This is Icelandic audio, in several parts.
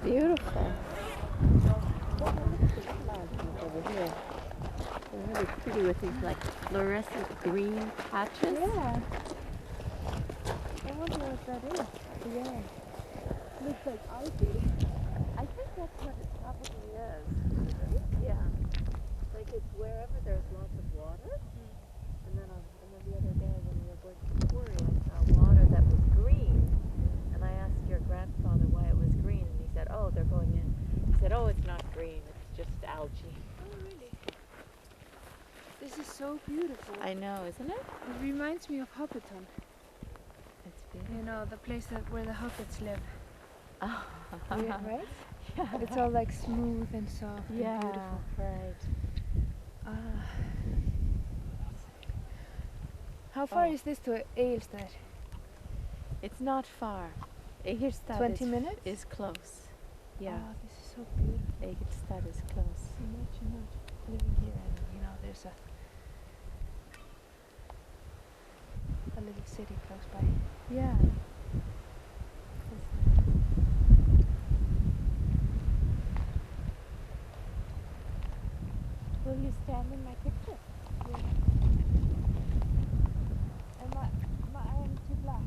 beautiful. Over here. They're really pretty with these like fluorescent green patches. Yeah. I wonder what that is. Yeah. Looks like algae. I think that's what it probably is. Yeah. Like it's wherever there's lots of water. And then the other day when we were going to the quarry, I saw water that was green. And I asked your grandfather why it was green, and he said, "Oh, they're going in." He said, "Oh, it's not green. It's just algae." Oh, really? This is so beautiful. I know, isn't it? It reminds me of Hobbiton. It's beautiful. You know, the place where the hobbits live. Oh. Right? Yeah. It's all like smooth and soft and beautiful. Right. How far is this to Egilsstaðir? It's not far. Egilsstad 20 minutes? is close. Yeah. Oh, this is so beautiful. Egilsstad is close. Imagine living here and there's a little city close by. Yeah. Will you stand in my picture? Yeah. And I am too black.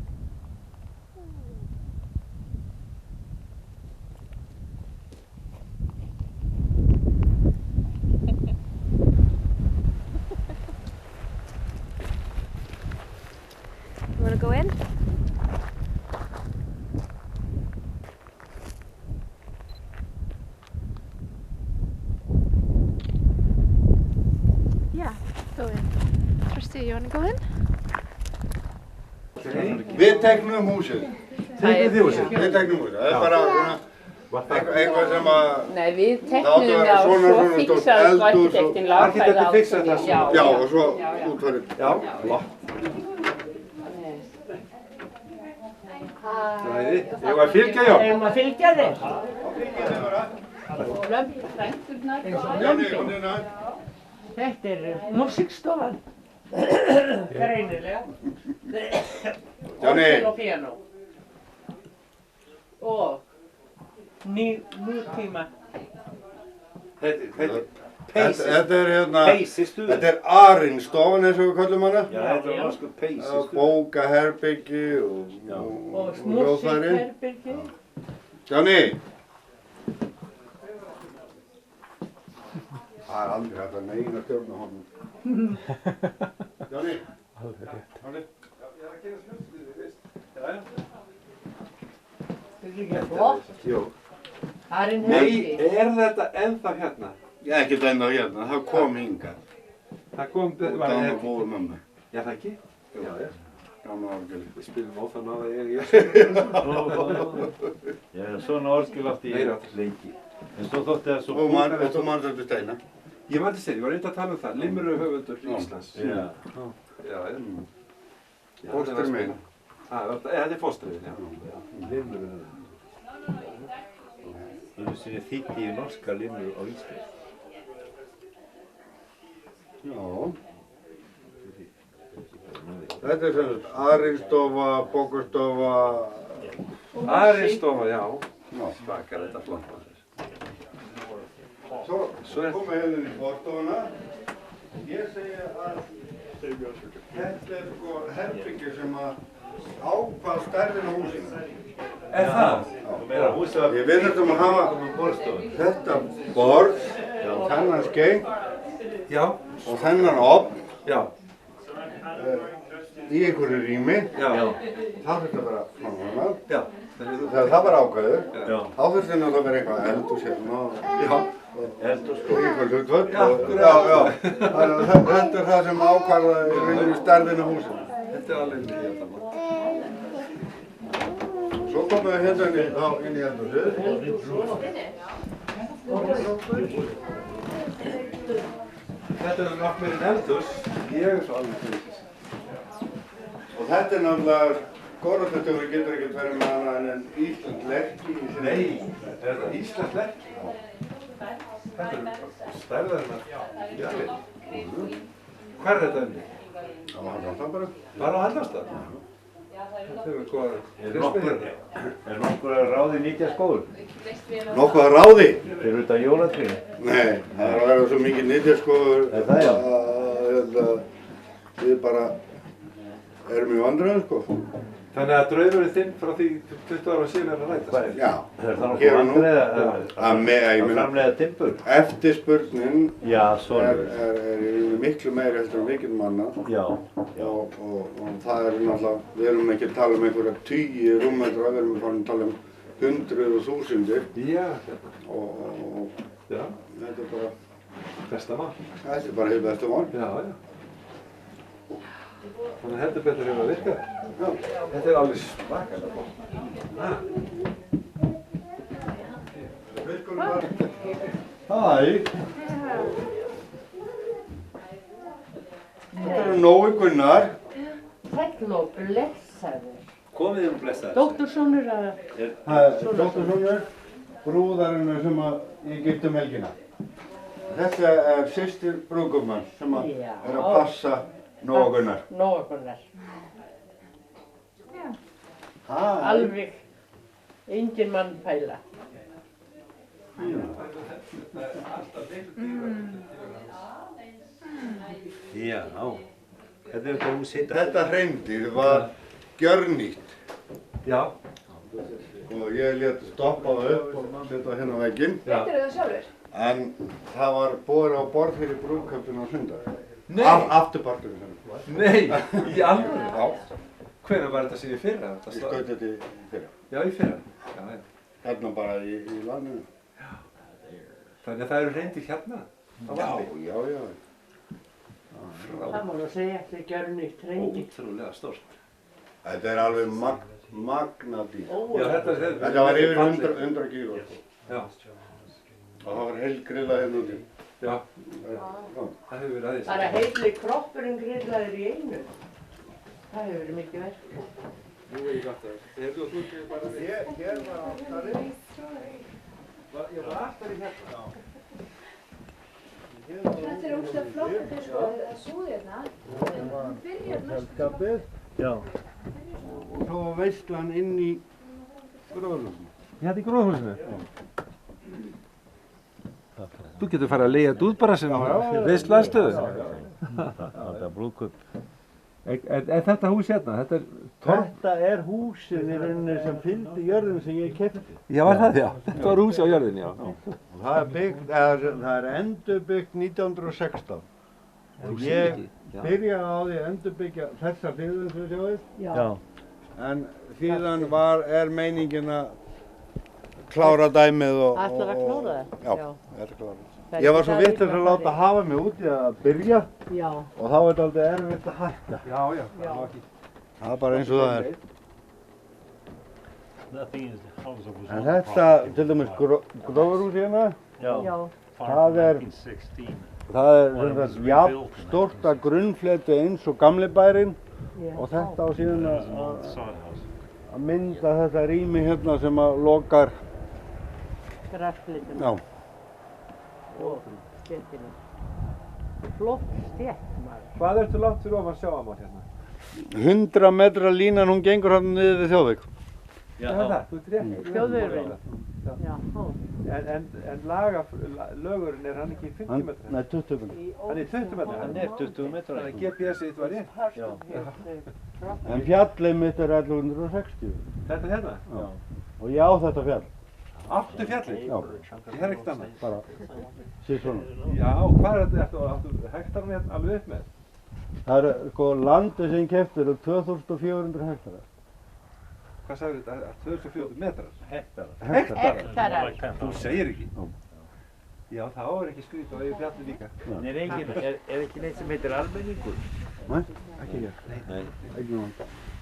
You want to go in? Yeah, go in. Trusty, you want to go in? Við teiknum húsið. Teiknið þið húsið? Við teiknum húsið. Það er bara eitthvað sem að... Nei, við teiknum það og svo fixaði sko arkitektin lagfæði Arkitektin fixaði það sem... Já, og svo útfærið. Já, flott. Sæði, ég var að fylgja já. Ég var að fylgja þig. Lömpin. Þetta músíkstofan. Greinilega. Johnny. Og piano. Og nútíma. Þetta Þetta er hérna... peysistuð. Þetta er Arinnstofan eins og við kallum hana. Já, þetta er norsku peysistuð. Bókaherbyggi og hljóðfæri. Músíkherbyrgi. Johnny. Það er aldrei hægt að neina stjórna honum. Johnny. Alveg rétt. Johnny. Ég er að gera slutstuðið, veist. Já. Þetta er ekki flott. Jú. Arinn Nei, Helgi. er þetta ennþá hérna? Já, ekkert ennþá hérna. Það kom hingað. Það kom... Það var búið mömmu. Já, það ekki? Já, já. Gamla orgeli. Við spilum óþann á það ég. Já, svona orgel átti ég lengi. En svo þótti það svo Og þú mann þetta steina. Ég mætti sér, ég var reynd að tala um það. Limur höfundur Íslands. Já. Já, Fóstur minn. Þetta er fósturinn, já. Limur höfundur. Einu sinni þýddi ég norska limur á Ísland. Já. Þetta er sem sagt Arinnstofa, bókastofa. Arinnstofa, já. Svakar þetta flott. Svo komum við hérna inn í forstofuna. Ég segi að þetta er sko herbyggi sem að ákvað stærðin á húsinu. Er það? Þú meira húsið að... Við þurfum að hafa þetta borð, þennan skeið Já. og þennan ofn Já. í einhverju rými. Já. Það þurfti að vera svona. Já. Þegar það var ákveður, Já. þá þurfti náttúrulega að vera eitthvað eldhús hérna og Eldhús. einhver hlutvöld. Já, Þannig að þetta er það sem ákvarða í rauninni stærðin á húsinu. Þetta er alveg mjög þetta. Svo komum við hérna inn í eldhúsið. Þetta er nátt meira en eldhús. Ég er svo alveg fyrir þessu. Og þetta er náttúrulega, skólatöfstjóri getur ekkert verið með hana en íslensk lerki í sinni. Nei, er þetta íslensk lerki? Þetta er stærðarinnar jarðir. Hvar er þetta unni? Það var hann bara. Var á Hallastað? Þetta er hvað... Er nokkur að ráði nýtja skóður? nokkuð að ráði. Fyrir utan jólatrínu. Nei, það er að vera svo mikið nýttir sko Er það, já? að við bara erum í vandræðum sko. Þannig að draumurinn þinn frá því 20 ára síðan er að rætast. Já, Það er það hér nokkuð og nú. vandræði að framleiða timbur. Eftirspurnin Já, svona. er miklu meiri heldur en við getum annað. Já. Og það er náttúrulega, við erum ekki að tala um einhverja 10 rúmmetra, við erum farin að tala um hundruð og þúsundir. Já. Og Já. þetta er bara, Besta mál. þetta er bara hið bestu mál. Já, já. Þannig að heldur betur hefur að virka. Já. Þetta er alveg svakalega gott. Við skulum bara... Hæ! Þetta eru Nói Gunnar. Sæll og blessaður. Komið um blessaður. Dóttursonur að... Það er dóttursonur, brúðarinnar sem ég gift um helgina. Þetta er systir brúðgumans sem Já. er að passa Nói Gunnar. Nói Gunnar. Hæ! Alveg engin mann pæla. Já. Hvernig er þetta hús hitt? Þetta hreindýr var gjörnýtt Já. og ég lét stoppa það upp og setja hérna á vegginn. Reyndirðu það sjálfur? En það var borið á borð fyrir brúðkaupinu á sundag. Nei! Afturparturinn sem. Nei, í alvöru? Já, Hvenær var þetta síðan í fyrra? ég skaut þetta í fyrra. Já, í fyrra. Já, já. Hérna bara í landinu. Þannig að það eru reyndir hérna á Valli. Já. Það má nú segja eftir gjörnýtt reyngi. Ótrúlega stórt. Þetta er alveg magna dýr. Já, Þetta var yfir 100 kíló sko. Já, Og það var heil grilla hérna úti. já, Já. það hefur verið aðeins. Það er að heili kroppurinn grillaður í einu. Það hefur verið mikið verk. Nú er ég gott að það. Hefur þú ekki bara við? Hér var áttari. Ég var alltaf í hérna. Þetta er óslega flott að þið sko að súði hérna. Hún byrjar næstu Skapið. Já. Og svo var veislan inn í gróðurhúsinu. Hérna í gróðhúsinu? Þú getur farið að leigja þetta út bara sem veislastöðu. Það er brúðkaup. Er þetta hús hérna? Þetta er Þetta er húsin í rauninni sem fylgdi jörðin sem ég keypti. Já, var það já. Þetta var hús á jörðinni, já. Og það er byggt, það er endurbyggt 1916. Og ég byrjaði á því að endurbyggja þessa hliðin sem við sjáum. Já. En síðan er meiningin að klára dæmið og... Ætlar að klára það? Já, þetta er klárað. Ég var svo vitlaus að láta hafa mig út í að byrja Já. og þá er þetta aldrei erfitt að hætta. Já, já. Það var ekki. Það er bara eins og það er. En En þetta, til dæmis gróðurhús hérna, Já. það er jafn stórt að grunnfletu eins og gamli bærinn og þetta á síðan að mynda þetta rými hérna sem að lokar. Graflitum. Já. Og stjættinu. Flott stjætt maður. Hvað ertu langt fyrir ofan sjávarmál hérna? 100 metra línan hún gengur hann niður við Þjóðvík. Já, það. Þú ert rétt. Þjóðvegurinn. Já. En lögurinn er hann ekki 50 metra? Nei, 20 metra. Hann er 20 metra? Hann er 20 metrar. Þannig að GPS-ið þitt var rétt? Já. En fjallið mitt er 1160. Þetta hérna? Já. Og ég á þetta fjall. Áttu fjallið? Já. Ég er ekkert annað? Bara, síð svona. Já, hvað er þetta? Áttu hektarinn hérna alveg upp með? Það er sko landið sem ég keypti eru 2400 hektara. Hvað sagður þetta? 2400 metrar? Hektarar. Hektarar. Þú segir ekki? Já, það er ekki skrýt og ég fjallið líka. Er ekki neitt sem heitir almenningur? Nei, ekki hér. Nei. Ekki núna.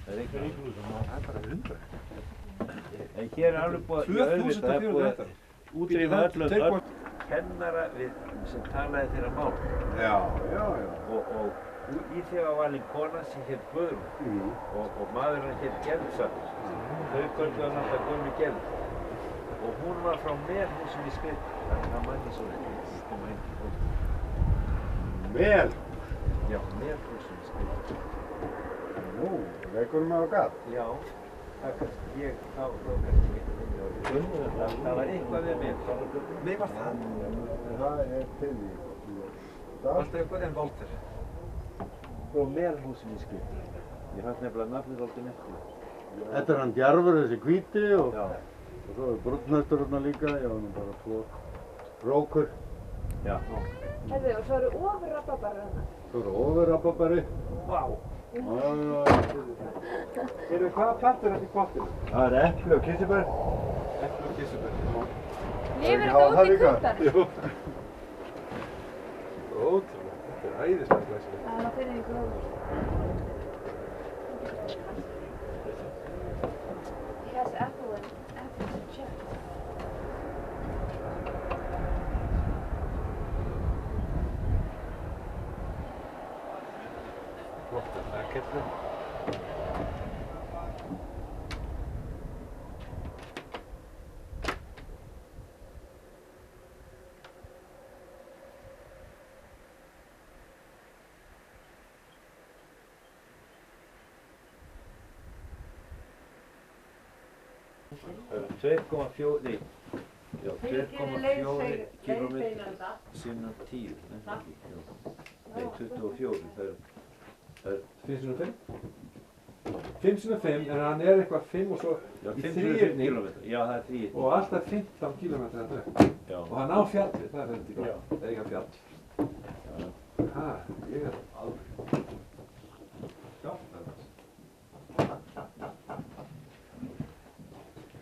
Það er einhver íbúð. Það er bara 100. En hér er alveg búið 2400 hektar. útrýma öllum kennara sem talaði þeirra mál. Já. Og í því var valin kona sem hét Guðrún og maður hann hét Gerðsson. Þau köldu hann alltaf Gömlu Gerð. Og hún var frá Melhúsum í Skrið. Það er manni svo koma inn. Vel. Já, Melhúsum í Skrið. Nú, veikur maður gat. Já. það kannski ég, þá kannski mitt minni orðið Gunn, það var eitthvað við mig. Mig var það. Það er til því. Alltaf eitthvað en Walter. Og Melhúsin í Skipti. Ég hafði nefnilega nafnið aldrei nefnt. Þetta er hann Djarfur, þessi hvíti og Já. svo er brúnnhestur hérna líka, já, hann er bara 2 rókur. Já. Herðu, og svo eru ofur rabarbarar hana. Svo er ofurrabarbari. Vá! Hvaða plantur er þetta í pottinu? Það er epli og kirsebær. Epli og kirsebær. Lifir þetta út í kuldan? Jú. Ótrúlega, þetta er æðislega glæsilegt. Það er að finna ykkur ofur. He has apple and cherry. Flott að það kettlum. Það eru 2,4 kílómetrar sinnum 10, nei 24, það er 5 sinnum 5? 5 sinnum 5, en hann er eitthvað 5 og svo í þríhyrning já það er þríhyrning og alltaf 15 kílómetrar að dög. Já. Og hann á fjallið, það er þetta gott, eiga fjall. Ha, ég er aldrei sjálft það.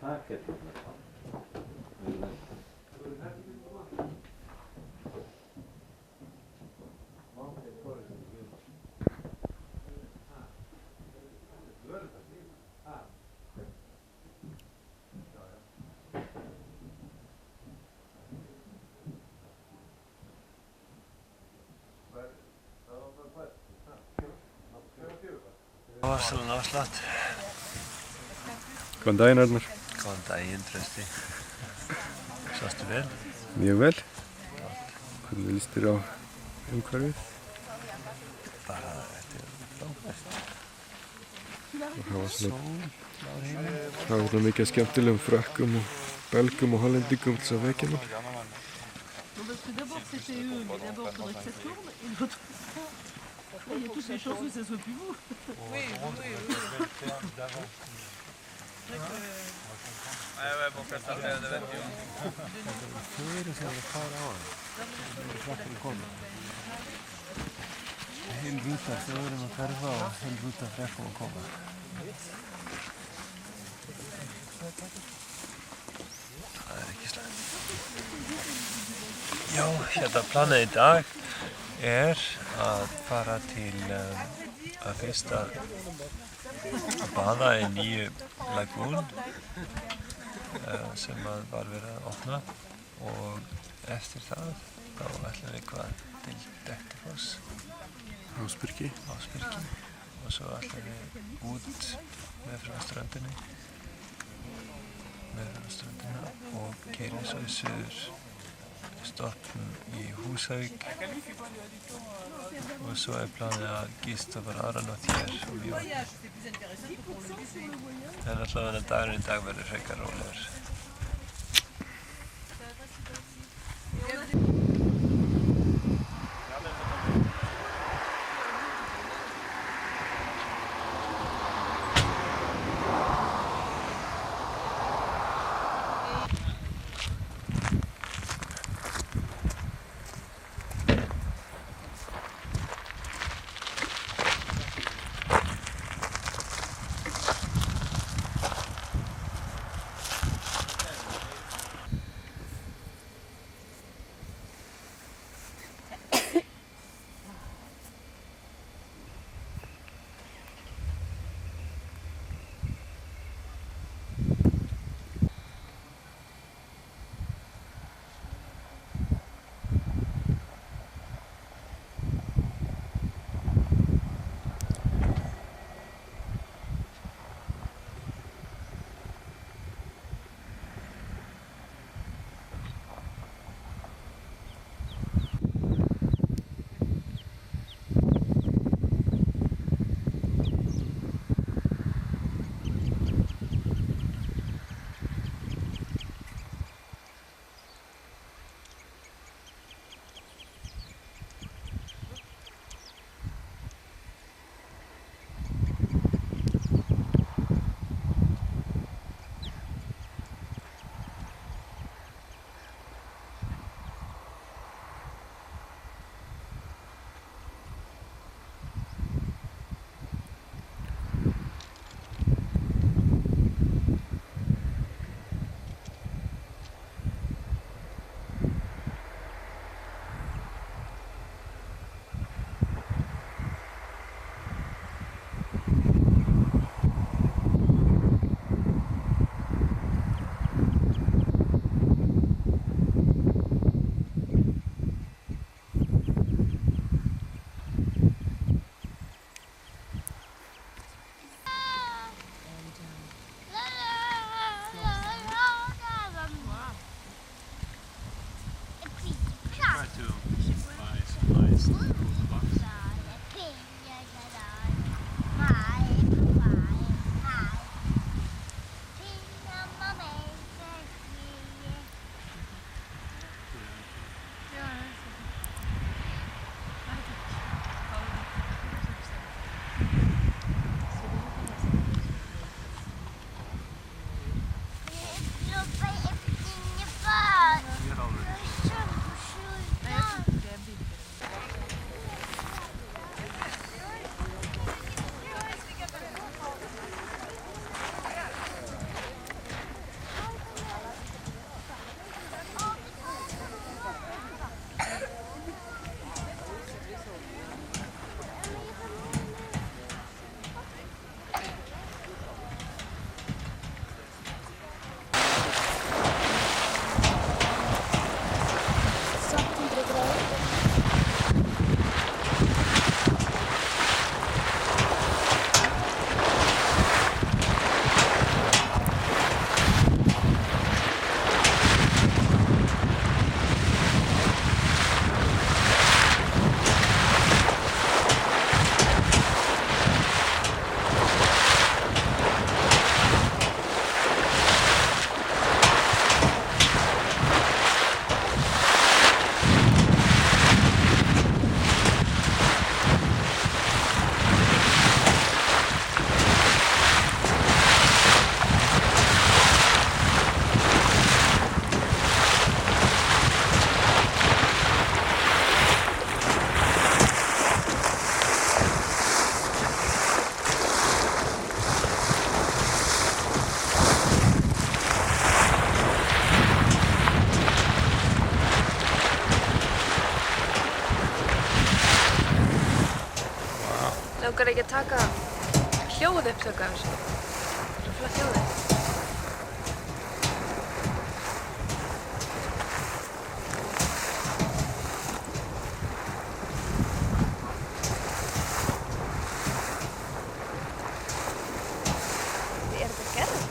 Það er kettlum. Rosalega afslátt. Góðan daginn, Arnar. Góðan daginn, Trausti. Sástu vel? Mjög vel. Hvernig líst þér á umhverfið? Bara, þetta er frábært. Það var svona mikið skemmtilegum Frökkum og Belgum og Hollendingum til þess að vekja mann. Parce que d'abord c'était eux, mais d'abord il faudrait que ça tourne, et l'autre fois, il y a toutes les chances que ça soit plus vous. Oui. Ouais, bon, ça ça fait de l'avion. Heil rúta þjóðurum að hverfa og heil rúta Frökkum að koma. Það er ekki slæmt. Já, hérna planið í dag er að fara til að fyrst að baða í nýju lagún sem að var verið að opna og eftir það þá ætlum við hvað til Dettifoss Ásbyrgi og svo ætlum við út með frá ströndinni og keyra svo í suður stoppum í Húsavík og svo er planið að gista bara aðra nótt hér og Mjódd. En allavega dagurinn í dag verður frekar rólegur. Langar ekki að taka hljóðupptöku af þessu? Það er flott hljóðið. Er þetta gerð?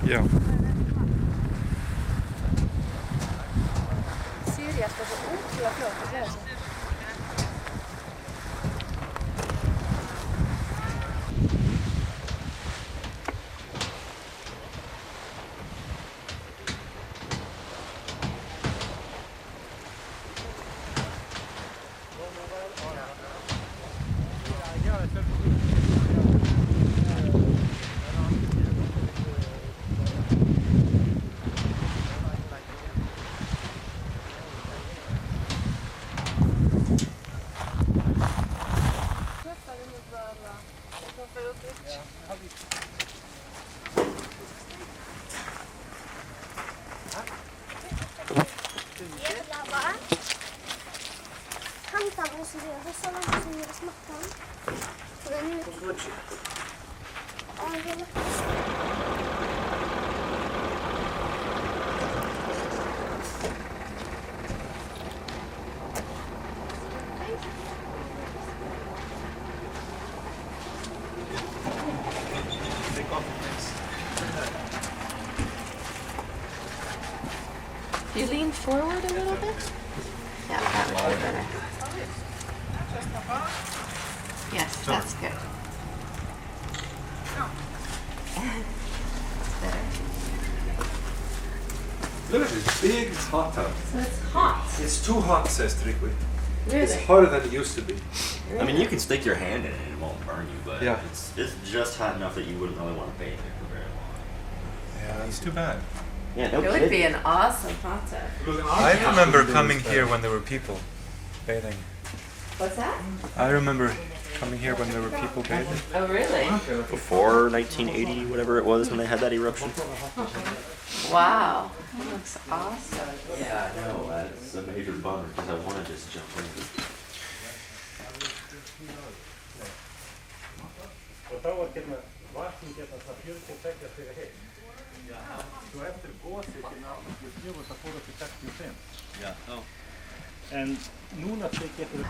Já. Siri alltaf svo útrúlega fljótt að gera sig. You lean forward a little bit? Yeah, that would be better. Yes, that's good. Better. Look at this big hot tub. So it's hot. It's too hot, says Trygve. Really? It's hotter than it used to be. I mean, you can stick your hand in it and it won't burn you, but Yeah. it's just hot enough that you wouldn't really want to bathe in for very long. Yeah, it's too bad. Yeah, no It would kidding. be an awesome hot tub. I remember coming here when there were people bathing. What's that? I remember coming here when there were people bathing. Oh, really? Before 1980, whatever it was when they had that eruption. Wow. That looks awesome. Yeah, I know. That's a major bummer because I want to just jump in. Og þá var hérna vatn hérna það 42 stiga heitt. Svo eftir gosið hérna 84 það fór upp í 65. Já. En núna þið getur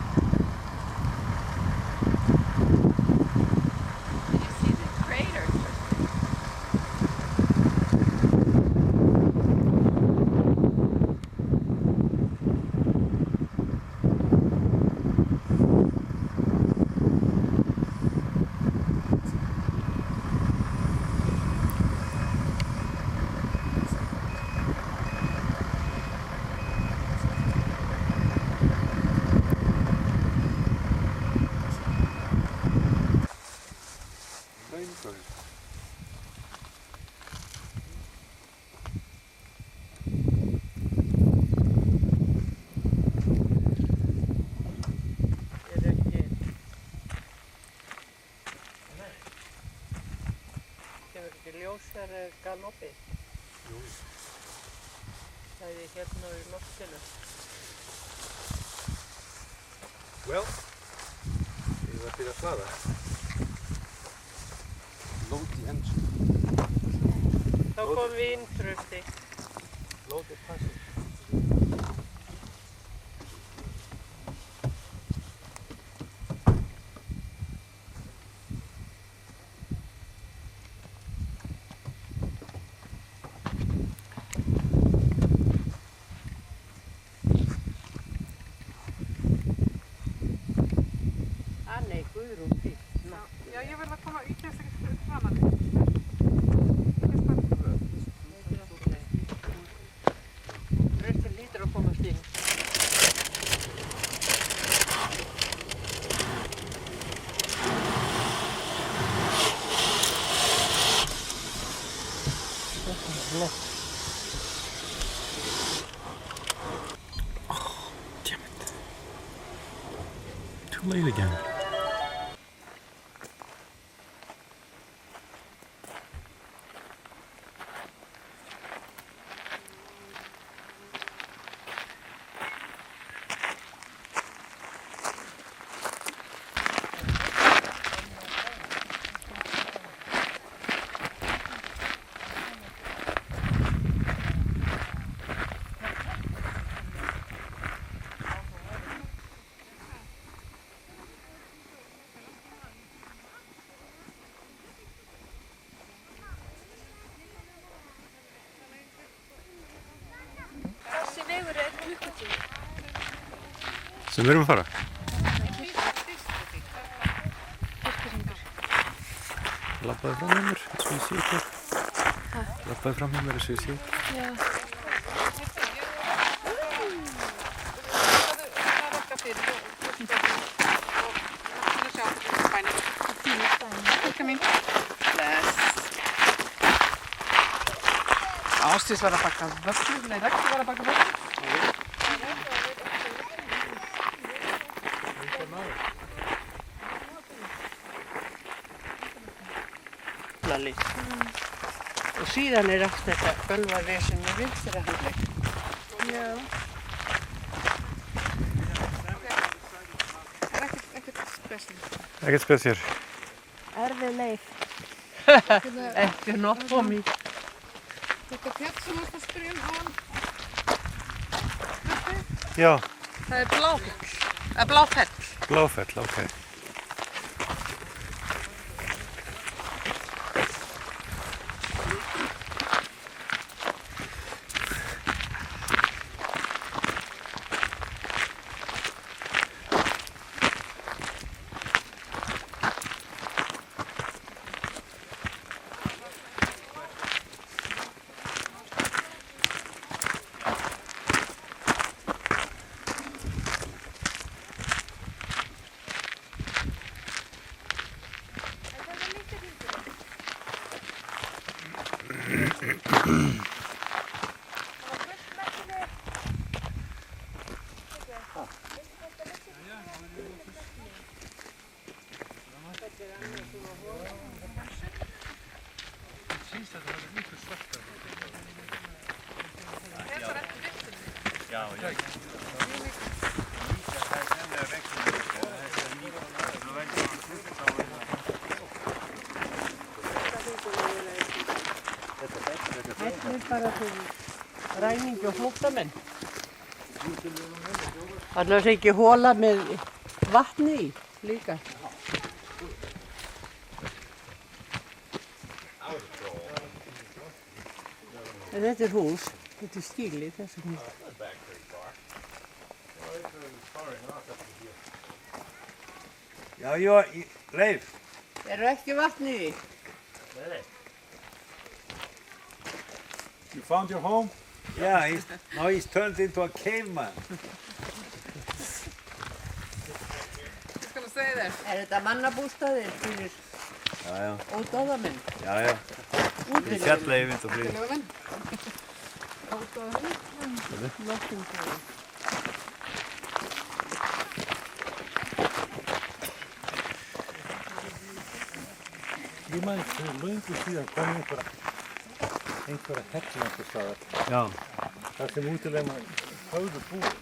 ljósari galoppi. Jú. Það er hérna í loftinu. Well, ég var til að hlaða. Load the engine. Þá kom vindröfti. Load the passage. Já, ég verð að koma í þessu framan. Röstin lítur að komast inn. too late again. Þessi vegur er klukkutími. Sem við erum að fara? Labbaði fram með mér, eins og ég sé hér. Labbaði fram með mér, eins og ég sé. Já. Ásdís var að baka vöfflur, nei, Raggi var að baka vöfflur. Og síðan er allt þetta bölvarvesen með vinstri handlegg. Já. Það er ekkert spesial. Ekkert spesial. Erfið leið. Ekki nótt på mig. Þetta fjall sem varst að spyrja áðan. Já. Það er Bláfell. Bláfell. Bláfell, ok. Þetta er bara fyrir ræningi og flóttamenn. Annars ekki hóla með vatni í líka. En þetta er hús, þetta er stíli þess vegna. Já, Leif. Eru ekki vatni í? Nei. You found your home? Yeah, now he's turned into a caveman. Ég skal segja þér. Er þetta mannabústaðir fyrir ódáðamenn? Já. Við fjalla yfir og flýð. Ódáðamenn? Loftingfæði. Ég man fyrir löngu síðan kom einhverja hella einhvers staðar. Já. Það sem útilegumenn höfðu búið.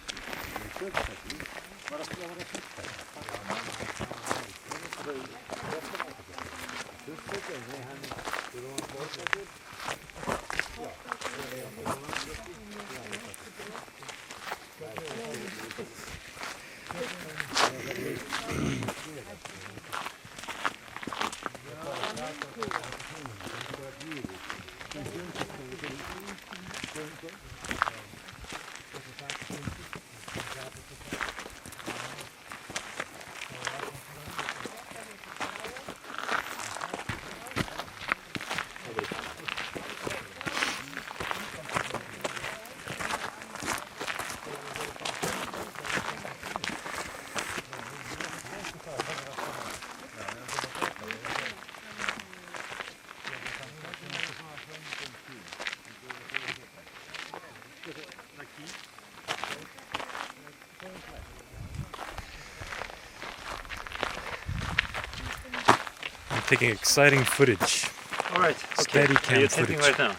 taking exciting footage. All right. Okay. Steady Are cam you taping footage. right now?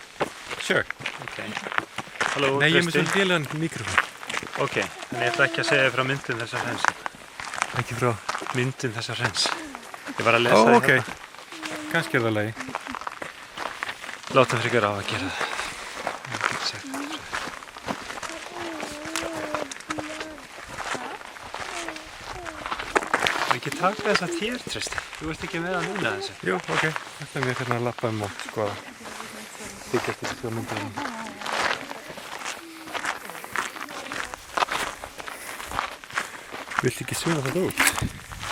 Sure. Okay. Halló, Nei, ég er með Kristi. svona lélegan mikrofón. Ok, en ég ætla ekki að segja frá myndin þessa hrens. Ekki frá? Myndin þessa hrens. Ég var að lesa Ó, því ok. Kannski er það lagi. Látum frekar á að gera það. Ekki taka þessa tér, Tristi. Þú ert ekki með að minna þessu. Jú, ok. Þetta er mér hérna að lappa og skoða. Þykjast ekki svo myndið. Viltu ekki svíma þetta út?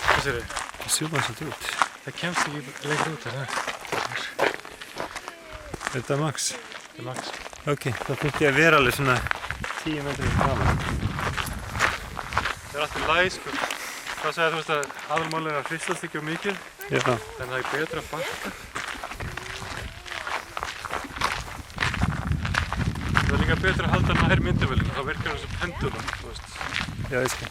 Hvað sér þau? Svíma þetta út. Það kemst ekki lengur út, er það? Er þetta max? Þetta er max. Ok. Það finnst ég að vera alveg svona 10 metri framan. Það er alltaf læg, sko. Það segja þú veist að aðalmálið er að hristast ekki of mikið. Já. En það er betra að bakka. Það er líka betra að halda nær myndavélinu. Þá virkar það sem pendulum, þú veist. Já, ég skil.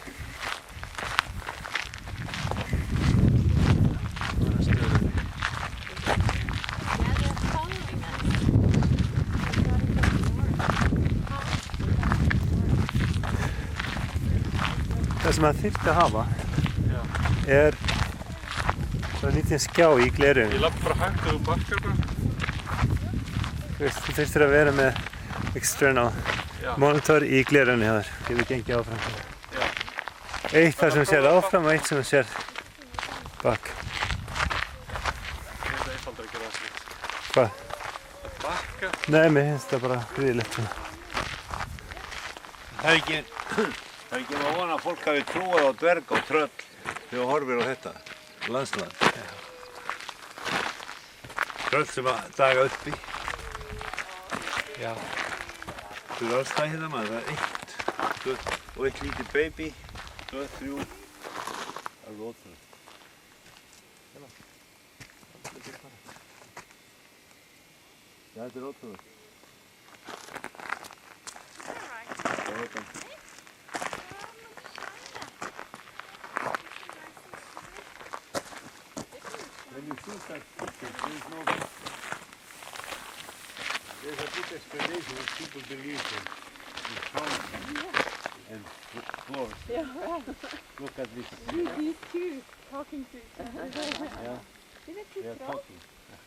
Það sem það þyrfti að hafa er svona lítinn skjá í gleraugunum. Ég lappa bara hægt og þú bakkar bara. Þú þurftir að vera með external monitor í gleraugunni hjá þér. Getur gengið áfram. Já. Eitt þar sem sér áfram og eitt sem sér bak. Þetta er einfaldar að gera það slikt. Hvað? Að bakka? Nei, mér finnst það bara gríðilegt. Það er ekki að vona að fólk hafi trúað á dverg og tröll þegar þú horfir á þetta landslag. Tröll sem að daga uppi. Já. Þú er alls það hérna maður, það er 1, 2 og 1 lítið baby, 2, 3, alveg ótrúlega. Já, þetta er ótrúlega. When you see such pictures, there's a big explanation what people believe in fountains and floors. Yeah, right. Look at this. These two talking to each other. Yeah, they are talking.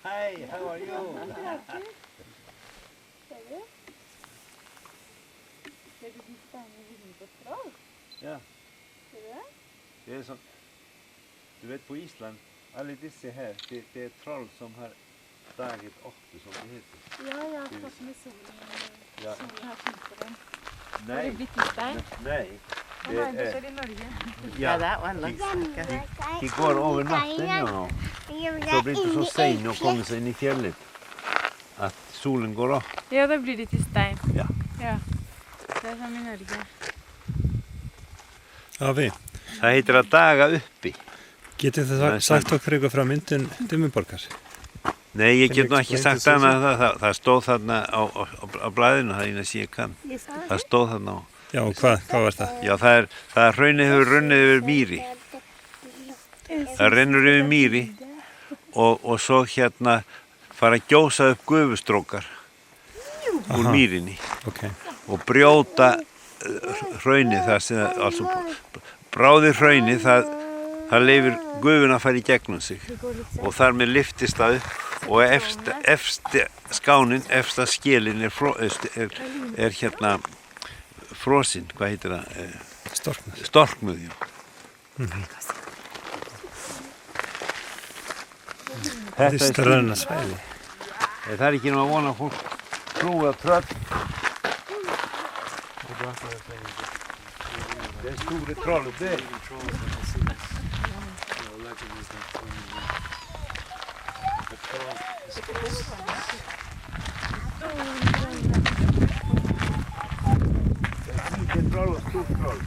Hi, how are you? Ser du de stannar vid på troll? Ja. Ser du det? Det är som, du vet på Island, alla dessa här, det är troll som har daget ofta som det heter. Ja, fast med solen. Ja. Solen har skjutit den. Nej. Har det blivit i stein? Nej. Det är i Norge. Ja, det går över natten, ja. Så blir det inte så sen och kommer sig in i fjället. Att solen går upp. Ja, det blir det i stein. Ja. Ja. Det är som i Norge. Já, við. Það heitir að daga uppi. Getið þið sagt okkur eitthvað frá myndun Dimmuborgar? Nei, ég get nú ekki sagt annað það stóð þarna á blaðinu, það er eina sem ég kann. Það stóð þarna á. Já, og hvað var það? Já, það hraunið hefur runnið yfir mýri. Það rennur yfir mýri og svo hérna fara að gjósa upp gufustrókar úr mýrinni og brjóta hraunið, það sem altså bráðir hraunið, það leyfir gufuna að fara í gegnum sig og þar með lyftist það upp og efsta skánin, efsta skélin er hérna frosinn, hvað heitir það? Storknuð. Storknuð, já. Þetta er stranna svæði. Það er ekki nú að vona að fólk trúi að tröll. Det är stora troll upp där. Liten troll och stor troll.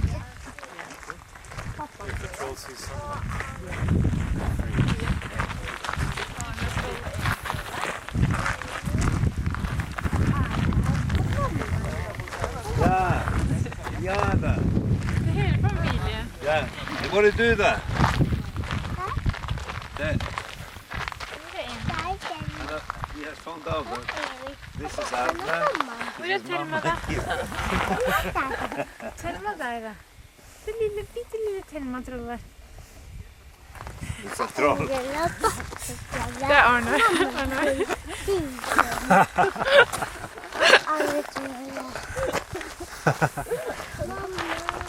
Ja, då. Det är hela familjen. Ja, det var det du där. Där. he has found out that this is Arna. Hvor er Thelma da? Thelma der da. Det lille, bitte lille Thelma-trollet. It's a troll. Det er Arne.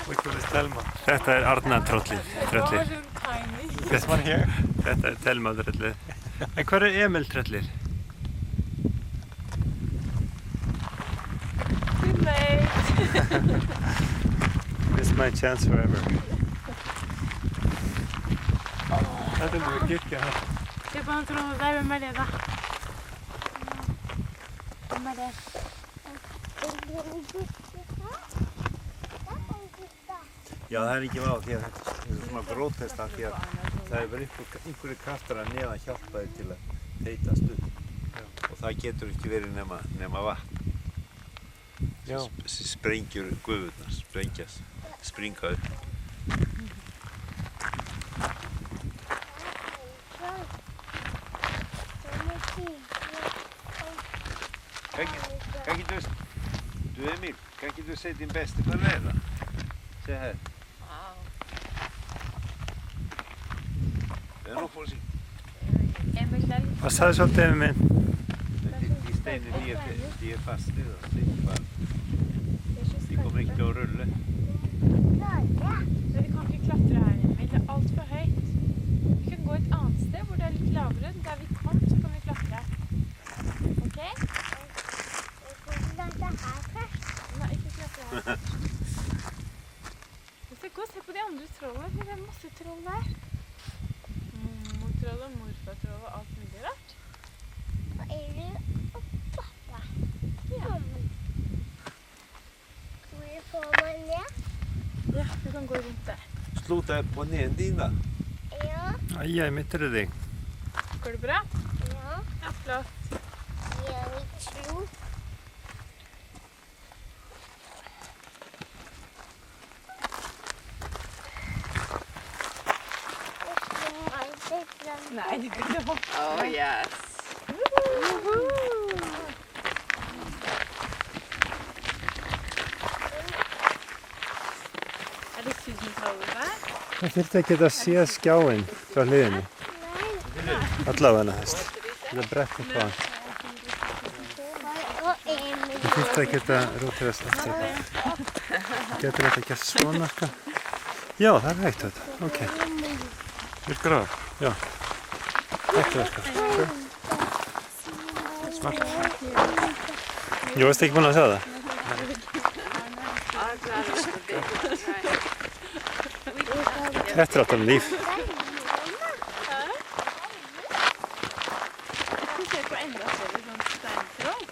Which one is Thelma? Þetta er Arna-tröllið. This one here? Þetta er Thelma-tröllið. En hvar er Emil-tröllið? Good night. This is my chance forever. Þetta er mjög kirkja her. Se på han trollet der, hvem er det da? Hvem er det? Já, það er ekki vá því að þetta er svona grótesta því að það er verið einhverju kraftar að neðan hjálpa þér til að þeytast upp. Og það getur ekki verið nema vatn. Þessi sprengjur gufurnar, springa upp. Kan ikke du Emil, kan ikke du se din bestefar der da? Se her. Det er nog for å si. Vad sa du så till mig? De steiner de er faste da, de kommer ikke til å rulle. Men vi kan ikke klatre her, Emil. Det er alt for høyt. Vi kan gå et annet sted hvor det er litt lavere. Der vi kom, så kan vi klatre. Ok? Nei, ikke klatre her. Vi skal gå og se på de andre trollene. Det er masse troll der. Mortrollet, morfartrollet og alt mulig rart. Hva er det? Pappa. Ja. Hvor får man det? Ja, du kan gå rundt der. Slo deg på neden din da? Ja. Aj, jeg mitt i deg. Går det bra? Ja. Ja, flott. Jeg vil tro. Nei, det blir det hopp. Oh, yes. Er det Susan-trollet der? Það þurfti ekki að sé skjáinn frá hliðinni. Allavega þess. Það er brett upp á hann. Það þurfti ekki að rótirast aftur. Getur þetta gert svona sko? Já, það er hægt þetta. Ok. Virkar það? Já. Hægt virkar. Smart. Ég veist ekki búin að sjá það. Þetta er alltaf líf. Jeg skal se på enda større sånn steintroll.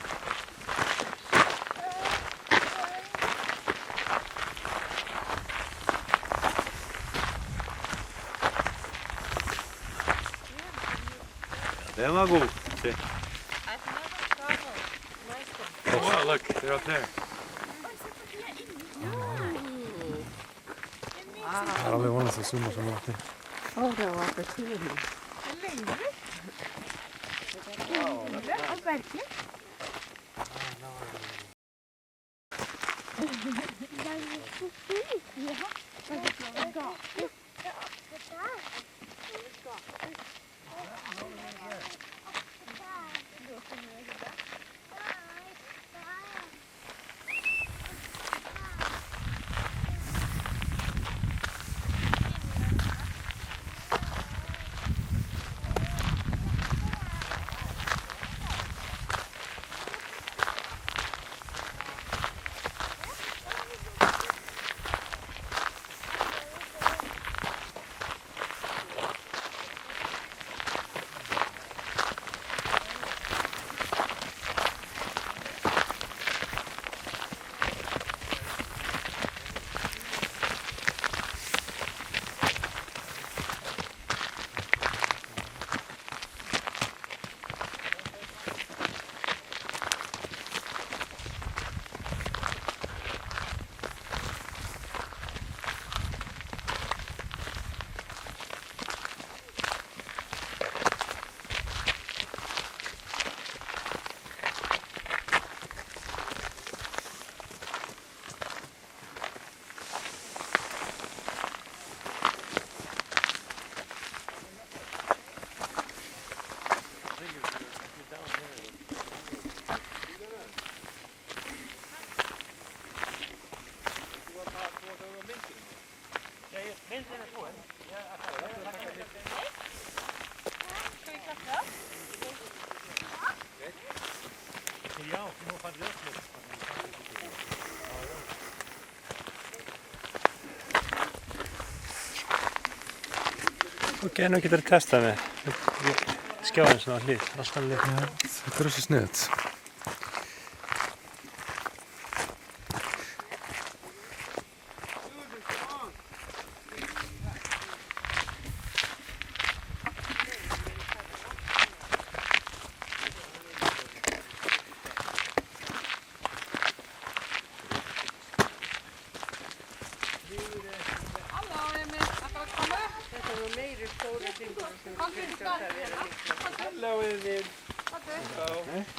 Den var god. Se. Oh wow, look, they're up there. Það er alveg vonast að suma sem átti. Photo opportunity. Ska vi klättra? Ja, nå kan du også. Ok, nú getur þú testað með skjáðin svona á hlið, alltaf hlið. Já, þetta er svo sniðt. Hello, Emil. Jeg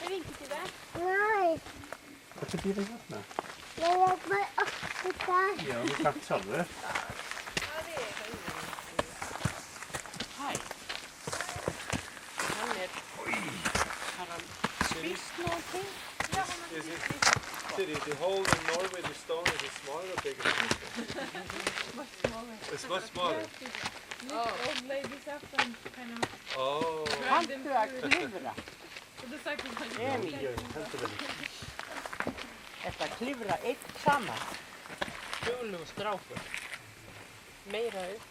vinker til deg. Nei. Hva blir det hérna? Jeg jobber oppe der. Já, þú kannt sjálfur. Hæ. Hann har hann spist någonting? Ja, han har spist. The hole in Norway, the stone is smaller or bigger? Much smaller. It's much smaller. Old ladies often kind of Oh. Hann du að klifra. so the cycle is Emil. Þetta klifra eitt saman. Duglegur strákur. Meira upp.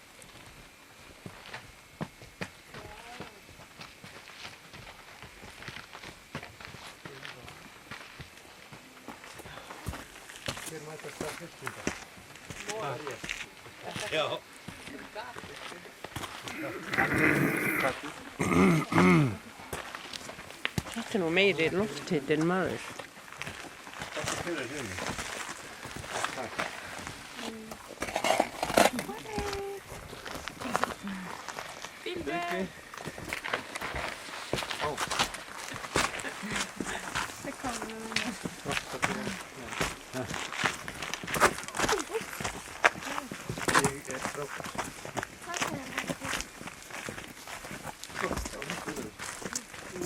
Hver mæta staðfylkinga? Já. Þetta er nú meiri lofthiti en maður. Þetta er fyrir hérna. Bilde! Det kommer med.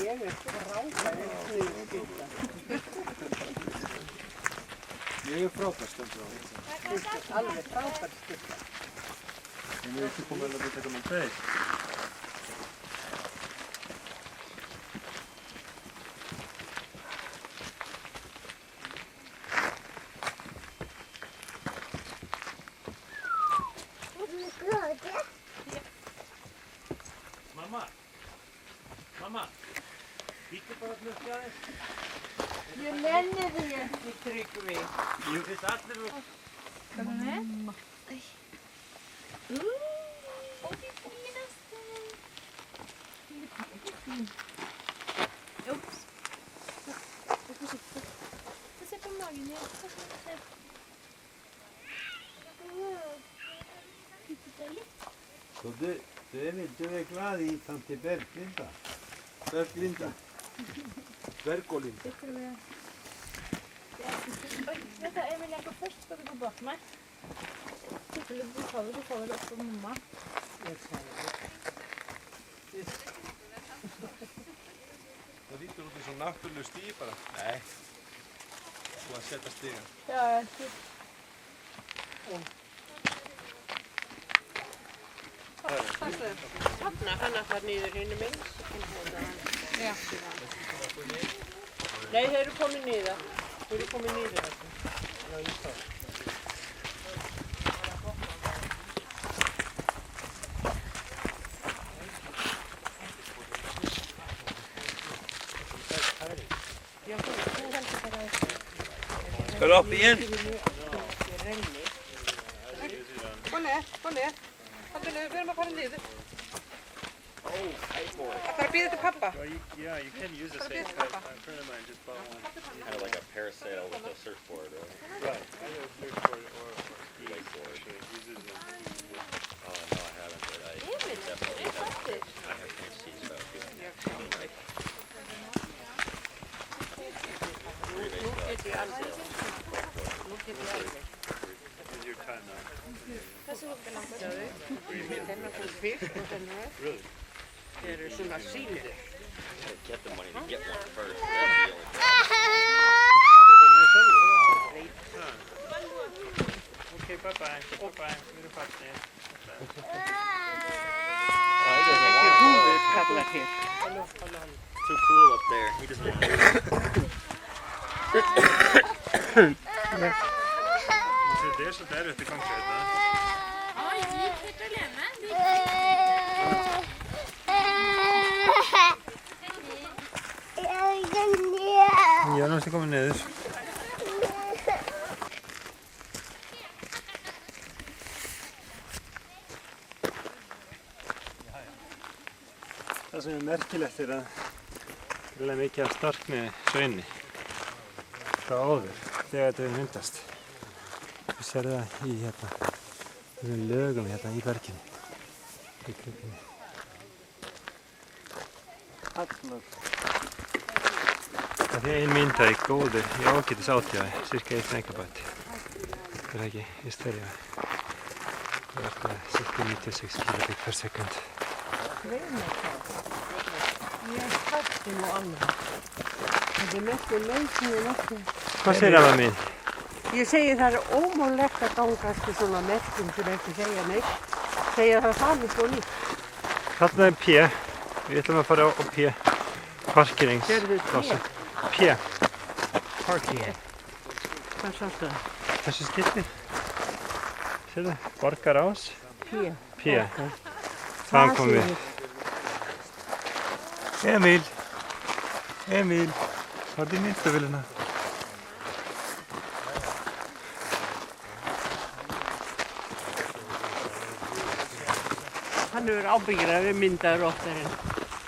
Ég er frábær sniðskylda. Ég er frábær skylda. Alveg frábær skylda. En ég er ekki komið að taka með þeir. Mamma, kíktu bara fljótt aðeins. Ég nenni því ekki, Tryggvi. Jú, þetta allir nú. Ska du med? Och det finaste. Oops. Var försiktig. Jag ser på magen igen. Så du är glad i Tante Berglinda? Berglinda? Bergolinda? Oj, vänta, Emil, jag går först. Ska du gå bak mig? Du faller upp på mamma. Það lítur út eins og náttúrulega stíð bara. Nei. Þú að setja stíðan. Ja, jag Hann að fara niður hinum eins. Ja. Nei, þeir eru komið niður. Þeir eru komið niður. Já, ég sá. Ska du upp igen? Kom ner. Kom ner, við erum að fara niður. Það þarf að býða til pappa. Yeah, you can use a safe kite. A friend of mine just bought one. Kind of like a parasail with a surfboard, right? Right. I have a surfboard or ski Wakeboard. uses it. Oh, no, I haven't, but I definitely have fancy stuff. This is your time now. Þennan kom fyrst og þennan. Really? Þeir eru svona sýnir. Get the money to get one first. Okay, Okay, bye-bye. Bye-bye. Við erum farnir. Ekki húður kallar hér. Too cool up there. He doesn't want Det så där ute i konkreta. Oj, gick helt alene. Ja, nu ska komma ner. Það sem merkilegt að það er mikið af storkni sveini frá áður þegar þetta myndast. Þú sér það í þessum lögum í berginu. Í kringunni. Allur. Það er ein mynda í góðu, í ágætis átjáði, cirka 1 megabæti. Það er ekki í stærja. Það er alltaf cirka 96 kilobit per sekund. Ég hætti nú annað. Þetta er mest leysinu nokkuð. Hvað segir það mín? Ég segi það er ómögulegt að ganga eftir svona merkjum sem ekki segja neitt. Segja það þannig svo nýtt. Þarna er P. Við ætlum að fara á P. Parkeringsplássi. P. Parking. Hvað sástu það? Þessu skilti. Sérðu? Borgarás. P. P. Þaðan komum við. Emil. Emil. Farðu í myndavélina. Hann hefur ábyggilega við myndaður oftar en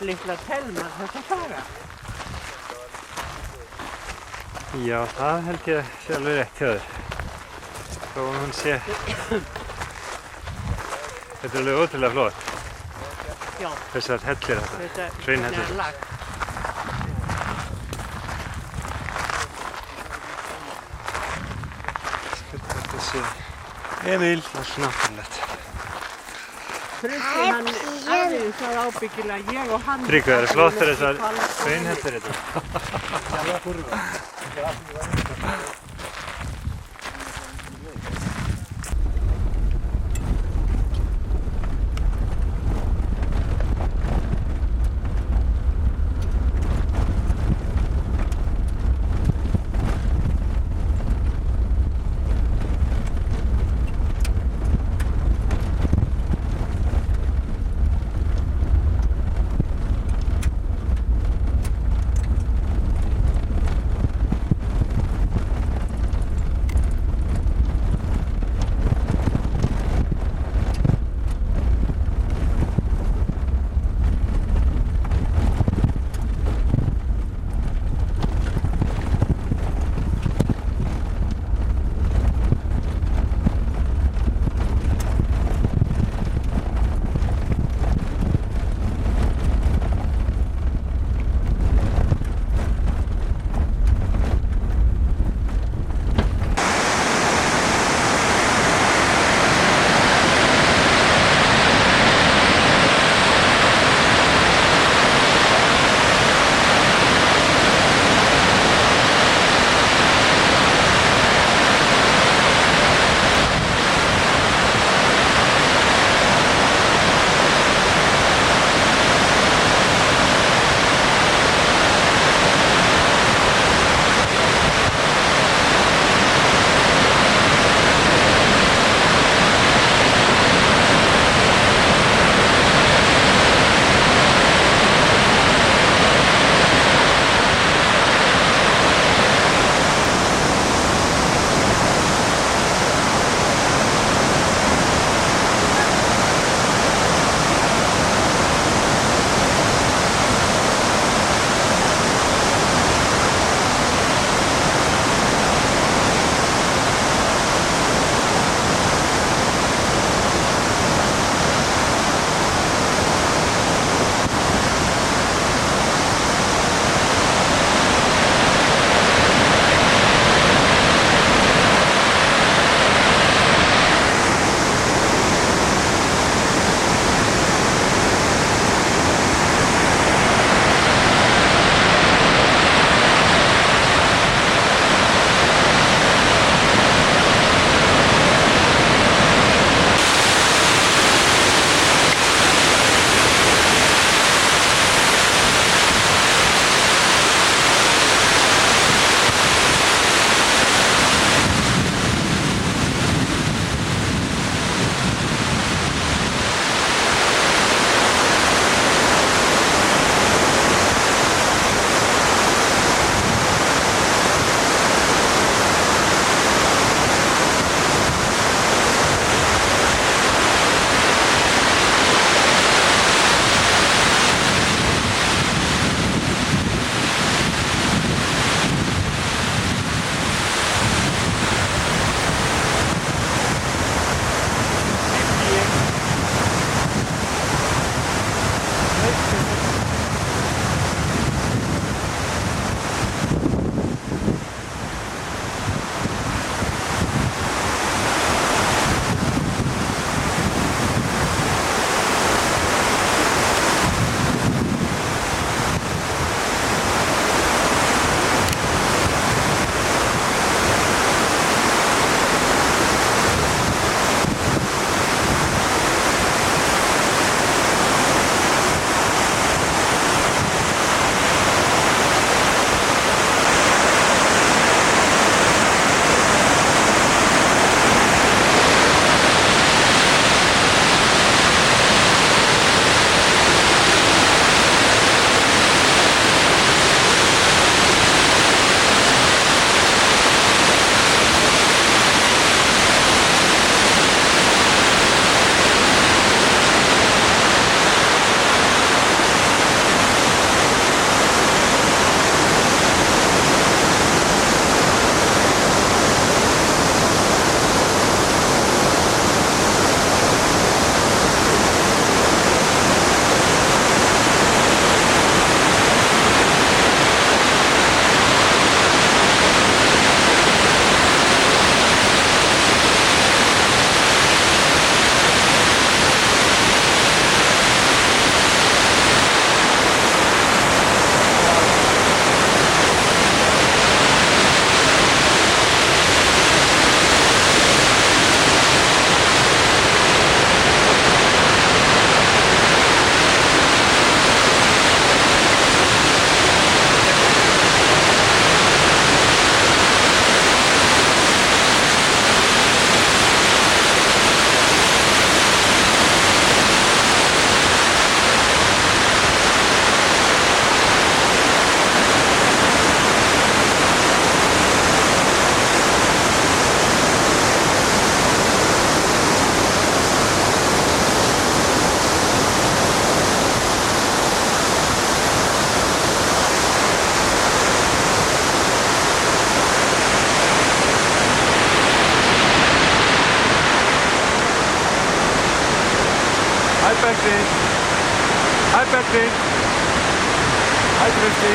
litla Telma þessa saga. Já, það held ég sé alveg rétt hjá þér. Þó að hún sé... Þetta er alveg ótrúlega flott. Já. Þessar hellir þetta. Hraunhellir. Þetta er lag. Þetta sé... Emil, það er svo náttúrulegt. Tryggur hann aðeins það ábyggilega ég og hann... Tryggur, það er flottar þessar hraunhellir þetta. Berti. Hi Berti. Hi Trausti.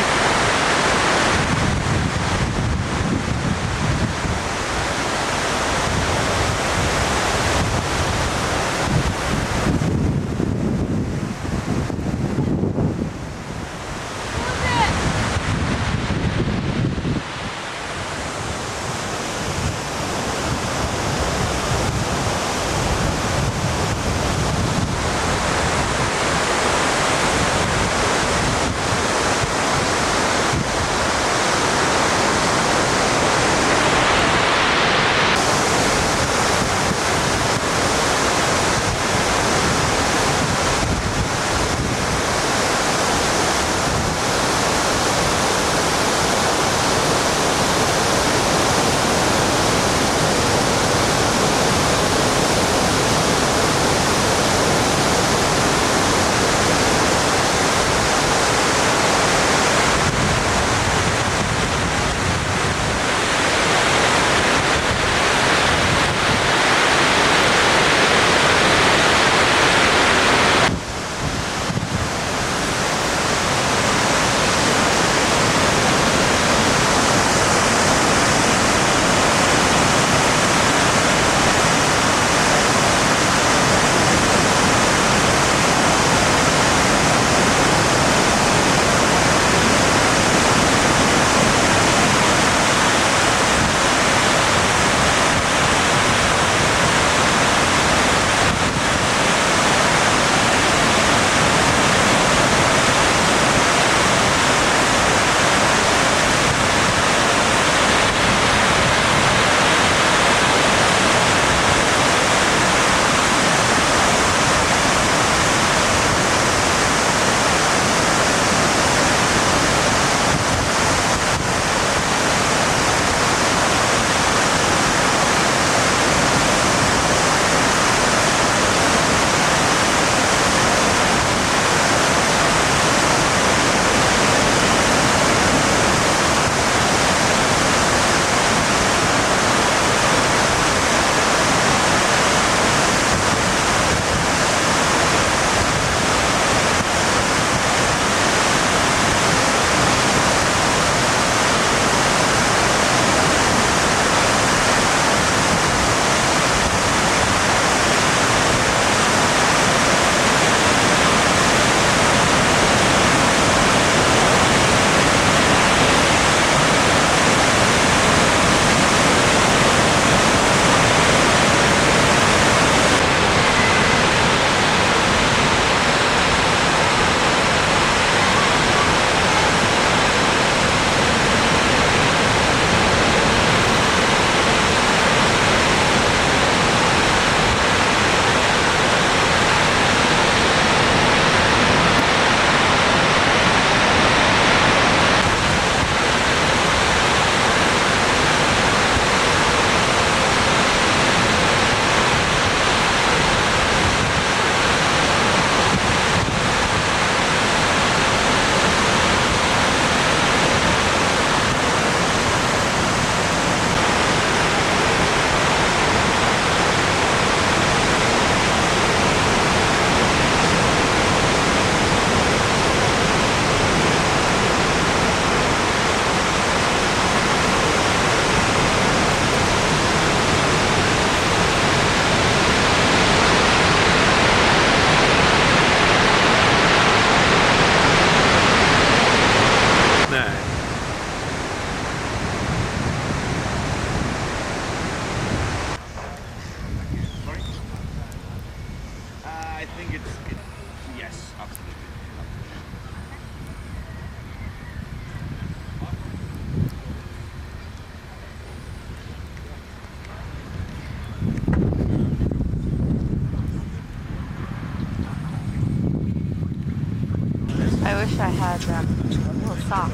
I wish I had little socks.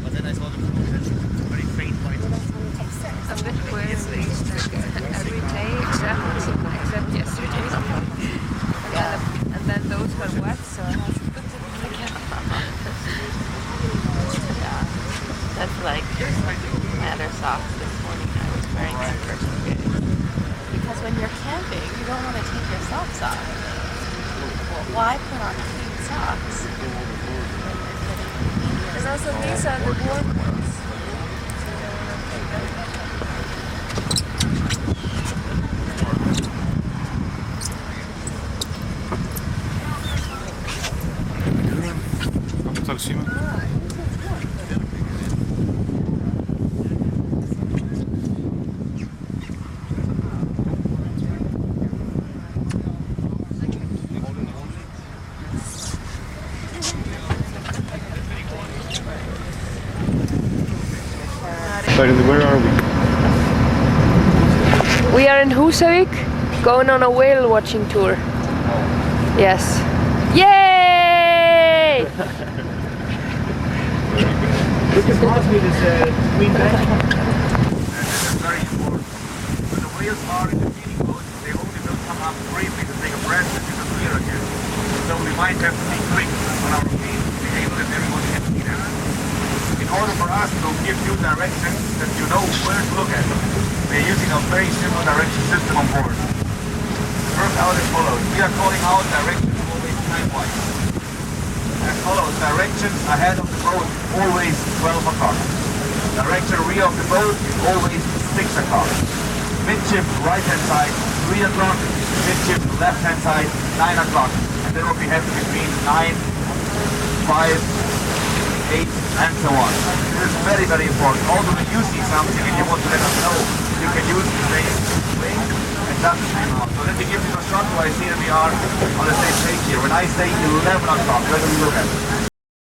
But then I saw them very faint white. A bit weird every day except yesterday. And then those got wet, so I had to put them on again. Yeah, that's like my other socks this morning I was wearing my first day. Because when you're don't want to take your socks off. Why put on clean socks? And also these are the warm ones. Aftal síma. Where are we? We are in Húsavík, going on a whale watching tour. Yes. Yay! Lucas Crosby is Queen Bank. That's very important. When the whales are in the feeding boat, they only will come up briefly to take a breath and disappear again. So we might have to be quick on our feet to be able that everybody can see them. In order for us to give you directions that you know where to look at, we're using a very simple direction system on board. First out as follows. We are calling out directions always time-wise. As follows. Directions ahead of the boat, always 12 o'clock. Direction rear of the boat is always 6 o'clock. Midship right-hand side, 3 o'clock. Midship left-hand side, 9 o'clock. And then what we have between 9, 5, 8, and so on. This is very, very important. Also, when you see something and you want to let us know, you can use the same link and that's the same out. So let me give you a shot so I see that we are on the same page here. When I say 11 o'clock, where do we look at?